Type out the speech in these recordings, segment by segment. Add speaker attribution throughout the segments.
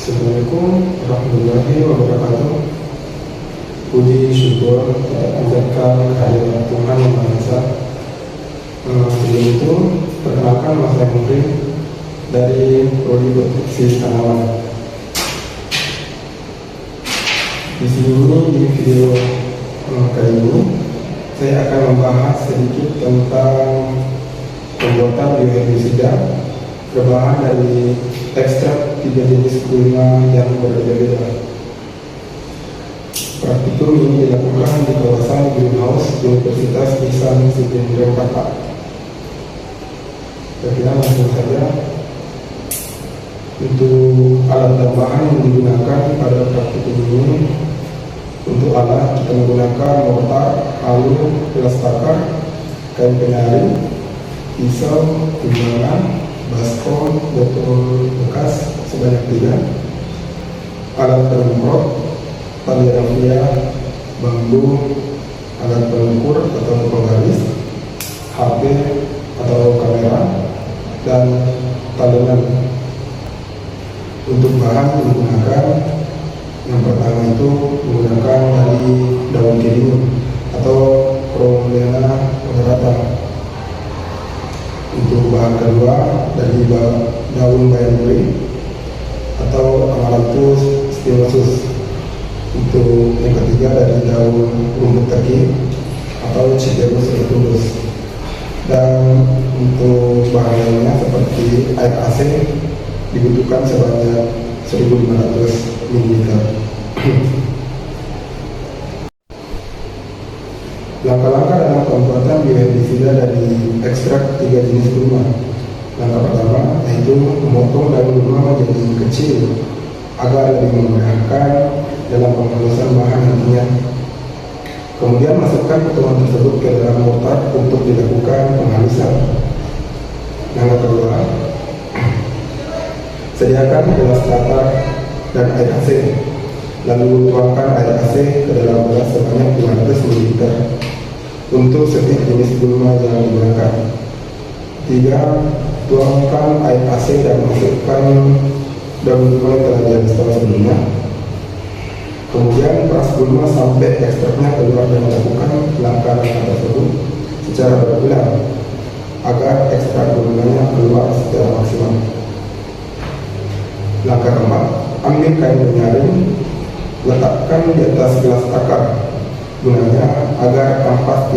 Speaker 1: Assalamualaikum warahmatullahi wabarakatuh. Puji syukur kita panjatkan kehadiran Tuhan Yang Maha Esa. Sebelum itu, perkenalkan Mas Henry dari Prodi Produksi Tanaman. Di sini di video kali ini saya akan membahas sedikit tentang pembuatan bioherbisida berbahan dari ekstrak 3 jenis gulma yang berbeda-beda. Praktikum ini dilakukan di kawasan greenhouse Universitas Ihsan Sudirman. Saya langsung saja. Untuk alat tambahan yang digunakan pada praktikum ini, untuk alat kita menggunakan mortar, palu, gelas takar, kain penyaring, pisau, timbangan, baskom, botol bekas sebanyak 3, alat penyemprot, tali rafia, bambu, alat pengukur atau penggaris, HP atau kamera, dan talenan. Untuk bahan yang digunakan, yang pertama itu menggunakan dari daun kirim atau Chromolena odorata. Untuk bahan kedua dari daun bayamuri atau Amaranthus stenosus. Untuk yang ketiga dari daun rumput teki atau Cyperus rotundus. Dan untuk bahan lainnya seperti air AC dibutuhkan sebanyak 1.500 ml. Langkah-langkah dalam pembuatan bioherbisida dari ekstrak 3 jenis gulma. Langkah pertama yaitu memotong daun gulma menjadi kecil agar lebih memudahkan dalam penghalusan bahan nantinya. Kemudian masukkan potongan tersebut ke dalam mortar untuk dilakukan penghalusan. Langkah kedua, sediakan gelas tata dan air AC. Lalu tuangkan air AC ke dalam gelas sebanyak 500 ml untuk setiap jenis gulma yang digunakan. 3. Tuangkan air AC dan masukkan daun gulma yang telah dihaluskan sebelumnya. Kemudian peras gulma sampai ekstraknya keluar dan melakukan langkah-langkah tersebut secara berulang agar ekstrak gulmanya keluar secara maksimal. Langkah keempat, ambil kain penyaring, letakkan di atas gelas takar, gunanya agar ampas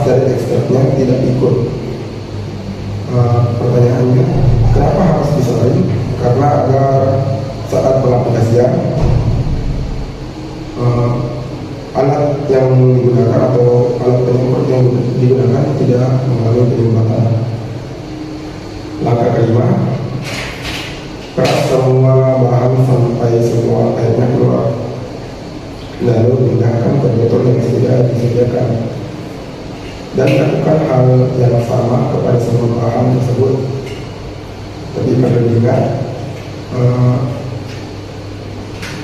Speaker 1: dari ekstraknya tidak ikut. Pertanyaannya, kenapa harus disaring? Karena agar saat pengaplikasian alat yang digunakan atau alat penyemprot yang digunakan tidak mengalami penyumbatan. Langkah kelima, peras semua bahan sampai semua airnya keluar, lalu pindahkan ke botol yang sudah disediakan, dan lakukan hal yang sama kepada semua bahan tersebut. Tapi perlu diingat,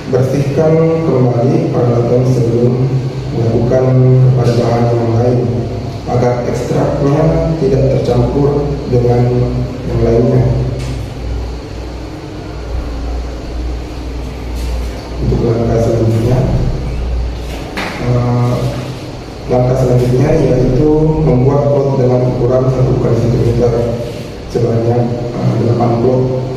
Speaker 1: bersihkan kembali peralatan sebelum melakukan kepada bahan yang lain agar ekstraknya tidak tercampur dengan yang lainnya. Untuk langkah selanjutnya yaitu membuat pot dengan ukuran 1 kali 1 meter sebanyak 8 blok.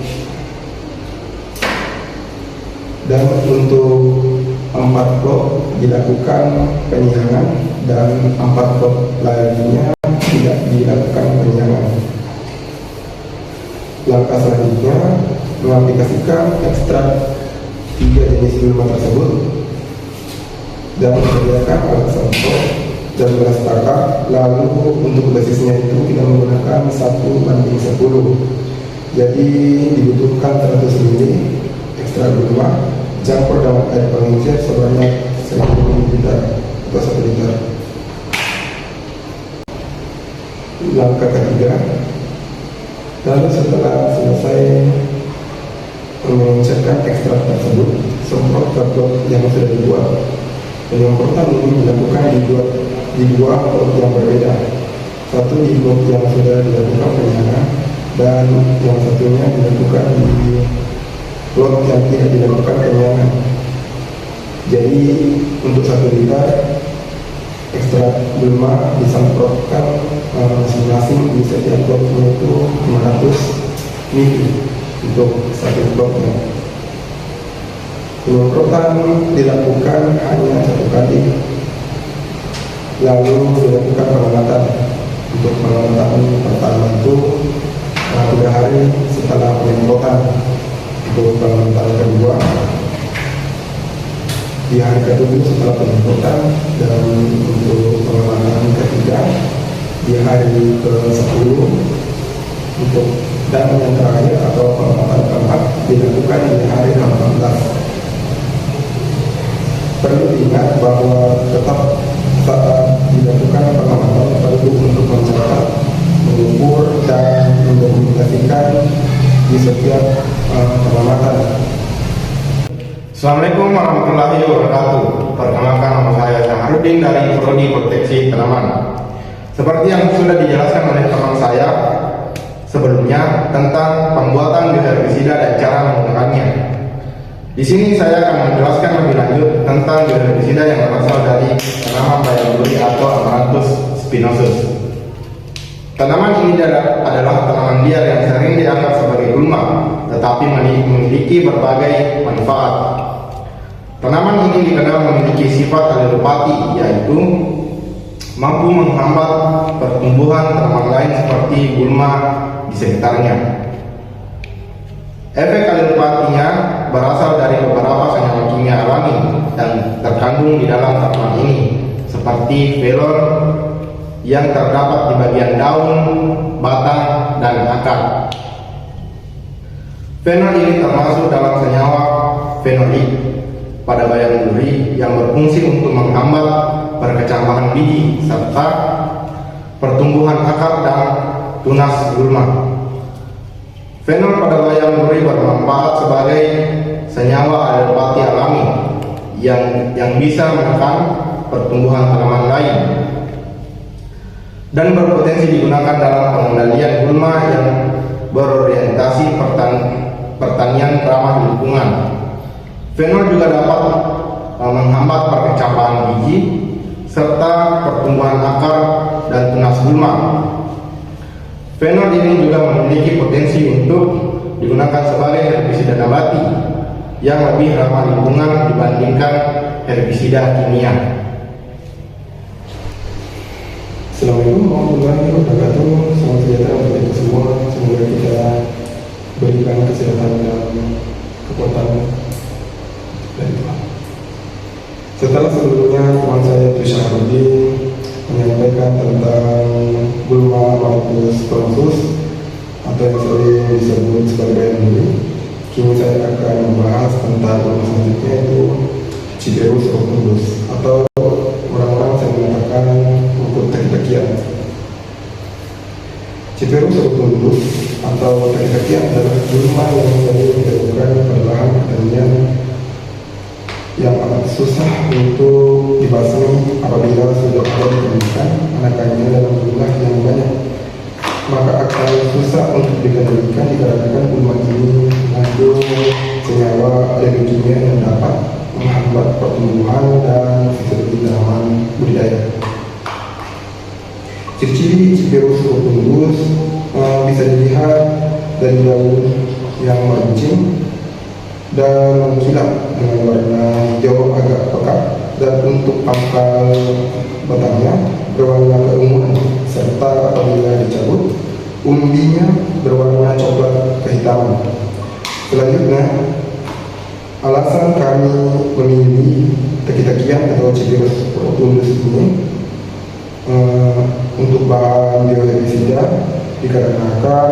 Speaker 1: Dan untuk 4 blok dilakukan penyiangan dan 4 blok lainnya tidak dilakukan penyiangan. Langkah selanjutnya mengaplikasikan ekstrak 3 jenis gulma tersebut dan menyediakan alat semprot dan gelas takar. Lalu untuk dosisnya itu kita menggunakan 1:10. Jadi dibutuhkan 100 ml ekstrak gulma campur dengan air pengencer sebanyak 1000 ml atau 1 liter. Langkah ketiga, lalu setelah selesai mengencerkan ekstrak tersebut, semprot ke blok yang sudah dibuat. Penyemprotan ini dilakukan di dua blok yang berbeda. Satu di blok yang sudah dilakukan penyiangan dan yang satunya dilakukan di lot yang tidak dilakukan kenyangan. Jadi untuk 1 liter ekstrak gulma disemprotkan masing-masing di setiap lotnya itu 500 ml untuk 1 lotnya. Penyemprotan dilakukan hanya 1 kali, lalu dilakukan pengamatan. Untuk pengamatan pertama itu 3 hari setelah penyemprotan. Untuk pengamatan kedua di hari ke-7 setelah penyemprotan, dan untuk pengamatan ketiga di hari ke-10 untuk, dan yang terakhir atau pengamatan keempat dilakukan di hari ke-14. Perlu diingat bahwa tetap saat dilakukan pengamatan perlu untuk mencatat, mengukur, dan mendokumentasikan di setiap pengamatan.
Speaker 2: Assalamualaikum warahmatullahi wabarakatuh. Perkenalkan, nama saya Syahrudin dari Prodi Proteksi Tanaman. Seperti yang sudah dijelaskan oleh teman saya sebelumnya tentang pembuatan bioherbisida dan cara menggunakannya. Di sini saya akan menjelaskan lebih lanjut tentang bioherbisida yang berasal dari tanaman bayam duri atau Amaranthus spinosus. Tanaman ini adalah tanaman liar yang sering dianggap sebagai gulma, tetapi memiliki berbagai manfaat. Tanaman ini dikenal memiliki sifat alelopati, yaitu mampu menghambat pertumbuhan tanaman lain seperti gulma di sekitarnya. Efek alelopatinya berasal dari beberapa senyawa kimia alami yang terkandung di dalam tanaman ini, seperti felon yang terdapat di bagian daun, batang, dan akar. Fenol ini termasuk dalam senyawa fenolik pada bayam duri yang berfungsi untuk menghambat perkecambahan biji serta pertumbuhan akar dan tunas gulma. Fenol pada bayam duri bermanfaat sebagai senyawa alelopati alami yang bisa menekan pertumbuhan tanaman lain dan berpotensi digunakan dalam pengendalian gulma yang berorientasi pertanian ramah lingkungan. Fenol juga dapat menghambat perkecambahan biji serta pertumbuhan akar dan tunas gulma. Fenol ini juga memiliki potensi untuk digunakan sebagai herbisida nabati yang lebih ramah lingkungan dibandingkan herbisida kimia.
Speaker 1: Assalamualaikum warahmatullahi wabarakatuh. Salam sejahtera untuk kita semua. Semoga kita berikan kesehatan dan kekuatan dari Tuhan. Setelah sebelumnya teman saya Syahrudin menyampaikan tentang gulma Amaranthus spinosus atau yang sering disebut sebagai bayam duri, kini saya akan membahas tentang gulma selanjutnya, yaitu Cyperus rotundus atau orang-orang yang mengatakan rumput teki-tekian. Cyperus rotundus atau teki-tekian adalah gulma yang sering ditemukan pada lahan pertanian yang amat susah untuk dibasmi apabila sudah ada ditemukan anakannya dalam jumlah yang banyak. Maka akan susah untuk dikendalikan dikarenakan gulma ini mengandung senyawa kimia yang dapat menghambat pertumbuhan dan fisiotopi tanaman budidaya. Ciri-ciri Cyperus rotundus bisa dilihat dari daun yang meruncing dan mengkilap dengan warna hijau agak pekat, dan untuk pangkal batangnya berwarna keunguan, serta apabila dicabut umbinya berwarna coklat kehitaman. Selanjutnya, alasan kami memilih teki-tekian atau Cyperus rotundus ini untuk bahan bioherbisida dikarenakan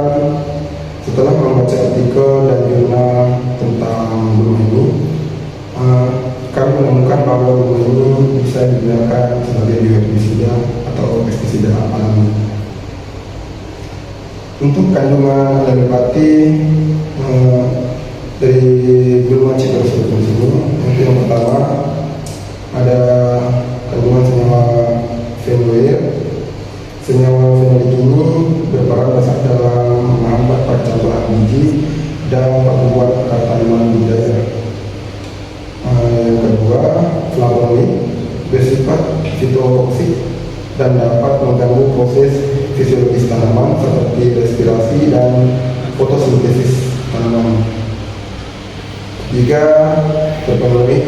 Speaker 1: setelah membaca artikel dan jurnal tentang gulma ini, kami menemukan bahwa gulma ini bisa digunakan sebagai bioherbisida atau pestisida alami. Untuk kandungan alelopati dari gulma Cyperus rotundus ini, untuk yang pertama ada kandungan senyawa fenoil. Senyawa fenolik ini berperan besar dalam menghambat percambahan biji dan pertumbuhan akar tanaman toksik dan dapat mengganggu proses fisiologis tanaman seperti respirasi dan fotosintesis tanaman. Jika terpenuhi,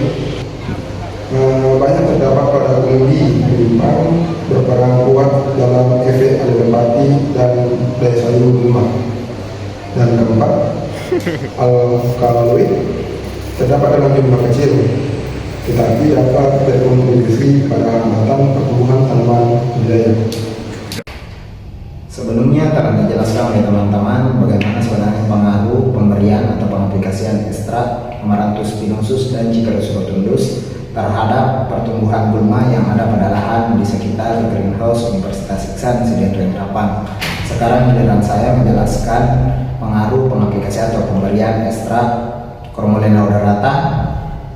Speaker 1: banyak terdapat pada umbi penyimpan berperan kuat dalam efek alepati dan daya saing gulma. Dan keempat, alkaloid terdapat dalam jumlah kecil, tetapi dapat berkontribusi pada hambatan pertumbuhan tanaman budidaya.
Speaker 3: Sebelumnya telah dijelaskan oleh teman-teman bagaimana sebenarnya pengaruh pemberian atau pengaplikasian ekstrak Amaranthus spinosus dan Cyperus rotundus terhadap pertumbuhan gulma yang ada pada lahan di sekitar greenhouse Universitas Iksan Sudiarto Harapan. Sekarang giliran saya menjelaskan pengaruh pengaplikasian atau pemberian ekstrak Chromolena odorata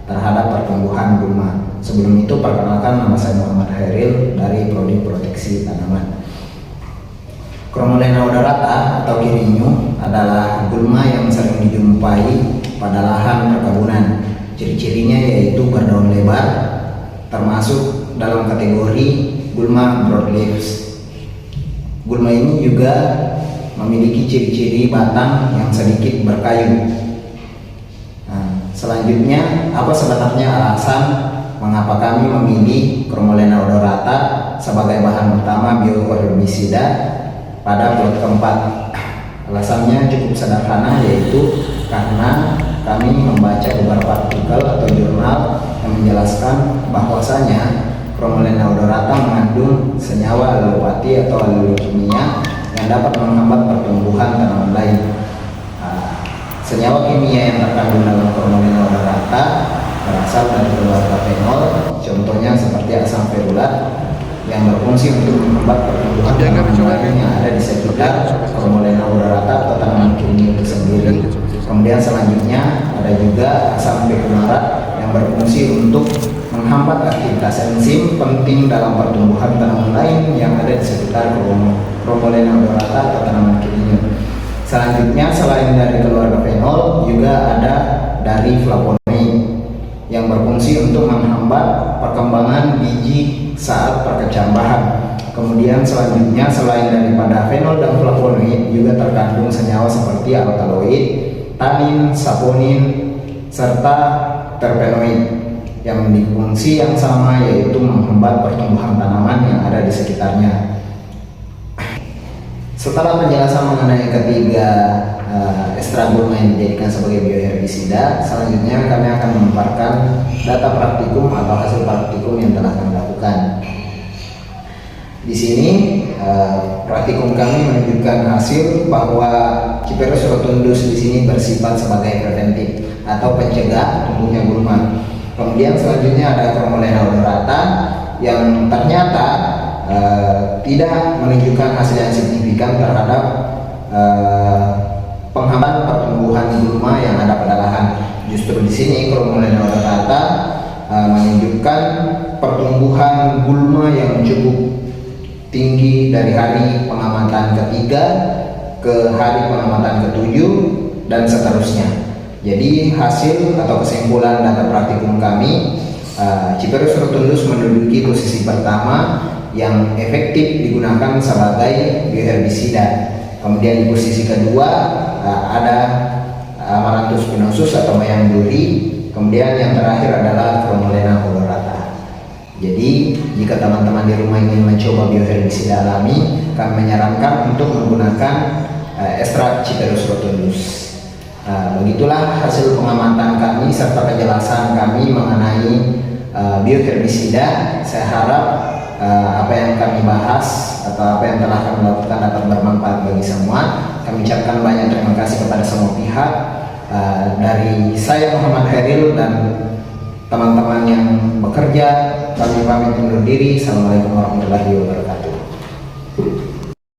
Speaker 3: terhadap pertumbuhan gulma. Sebelum itu, perkenalkan, nama saya Muhammad Hairil dari Prodi Proteksi Tanaman. Chromolena odorata atau kirinyu adalah gulma yang sering dijumpai pada lahan perkebunan. Ciri-cirinya yaitu berdaun lebar, termasuk dalam kategori gulma broadleaves. Gulma ini juga memiliki ciri-ciri batang yang sedikit berkayu. Nah, selanjutnya, apa sebenarnya alasan mengapa kami memilih Chromolena odorata sebagai bahan utama bioherbisida pada plot keempat? Alasannya cukup sederhana, yaitu karena kami membaca beberapa artikel atau jurnal yang menjelaskan bahwasanya Chromolena odorata mengandung senyawa alelopati atau alelokimia yang dapat menghambat pertumbuhan tanaman lain. Senyawa kimia yang terkandung dalam Chromolena odorata berasal dari keluarga fenol, contohnya seperti asam ferulat yang berfungsi untuk menghambat pertumbuhan tanaman lain yang ada di sekitar Chromolena odorata atau tanaman kirinyu itu sendiri. Kemudian selanjutnya ada juga asam bekumarat yang berfungsi untuk menghambat aktivitas enzim penting dalam pertumbuhan tanaman lain yang ada di sekitar Chromolena odorata atau tanaman kirinyu. Selanjutnya, selain dari keluarga fenol, juga ada dari flavonoid yang berfungsi untuk menghambat perkembangan biji saat perkecambahan. Kemudian selanjutnya, selain daripada fenol dan flavonoid, juga terkandung senyawa seperti alkaloid, tanin, saponin, serta terpenoid yang memiliki fungsi yang sama, yaitu menghambat pertumbuhan tanaman yang ada di sekitarnya. Setelah penjelasan mengenai ketiga ekstrak gulma yang dijadikan sebagai bioherbisida, selanjutnya kami akan memaparkan data praktikum atau hasil praktikum yang telah kami lakukan. Di sini praktikum kami menunjukkan hasil bahwa Cyperus rotundus di sini bersifat sebagai preventif atau pencegah tumbuhnya gulma. Kemudian selanjutnya ada Chromolena odorata yang ternyata tidak menunjukkan hasil yang signifikan terhadap penghambat pertumbuhan gulma yang ada pada lahan. Justru di sini Chromolena odorata menunjukkan pertumbuhan gulma yang cukup tinggi dari hari pengamatan ketiga ke hari pengamatan ketujuh dan seterusnya. Jadi hasil atau kesimpulan data praktikum kami, Cyperus rotundus menduduki posisi pertama yang efektif digunakan sebagai bioherbisida. Kemudian di posisi kedua ada Amaranthus spinosus atau mayang duri. Kemudian yang terakhir adalah Chromolena odorata. Jadi jika teman-teman di rumah ingin mencoba bioherbisida alami, kami menyarankan untuk menggunakan ekstrak Cyperus rotundus. Begitulah hasil pengamatan kami serta penjelasan kami mengenai bioherbisida. Saya harap apa yang kami bahas atau apa yang telah kami lakukan dapat bermanfaat bagi semua. Kami ucapkan banyak terima kasih kepada semua pihak. Dari saya Muhammad Hairil dan teman-teman yang bekerja, kami pamit undur diri. Assalamualaikum warahmatullahi wabarakatuh.